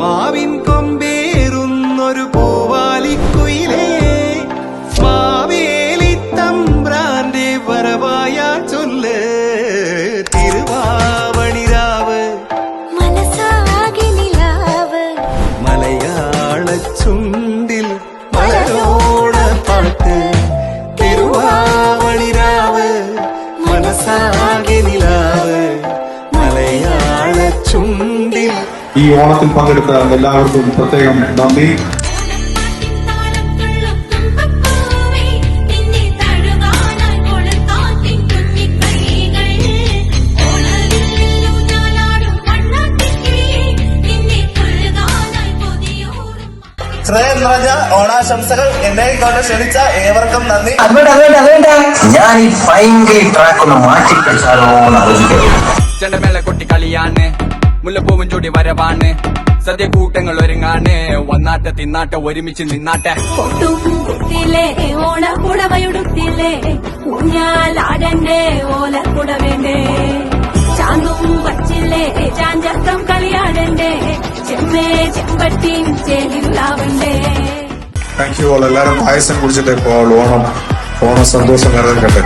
മാവിൻ കൊമ്പേറുന്നൊരു പൂവാലിക്കുയിലേ, മാവേലി തമ്പ്രാന്റെ വരവായ ചൊല്ല്. തിരുവാവണിരാവ് മനസ്സാകെ നിലാവ്, മലയാള ചുണ്ടിൽ മലരോണ പാട്ട്. തിരുവാവണിരാവ് മനസ്സാകെ നിലാവ്, മലയാള ചുണ്ടിൽ. ഈ ഓണത്തിൽ പങ്കെടുത്ത എല്ലാവർക്കും പ്രത്യേകം നന്ദി. ഹൃദയം നിറഞ്ഞ ഓണാശംസകൾ എന്നെ കൊണ്ട് ക്ഷണിച്ച ഏവർക്കും നന്ദി. ഞാൻ ഈ ഭയങ്കര ട്രാക്ക് ഒന്ന് മാറ്റി പിടിച്ചാലോ എന്ന് ആലോചിക്കുന്നു. ചെണ്ടമേള കൊട്ടി കളിയാണ്, മുല്ലപ്പൂവും ചൂടി വരവാണ്, സദ്യ കൂട്ടങ്ങൾ ഒരുങ്ങാണ്, വന്നാട്ടെ തിന്നാട്ടെ ഒരുമിച്ച് നിന്നാട്ടെ. കുട്ടിലെ ഓണപ്പുടവയുടുത്തില്ലേ, ഊഞ്ഞാലാടന്റെ ഓലക്കുടവേണ്ടേ, ചാന്തും വച്ചില്ലേ ചാഞ്ചക്കം കളിയാടണ്ടേ, ചെമ്മേ ചെമ്പട്ടിയും ചേലില്ലാവണ്ടേ. Thank you. എല്ലാവരും പായസം കുടിച്ചിട്ട് ഇപ്പോൾ ഓണം സന്തോഷം നിറഞ്ഞിട്ടെ.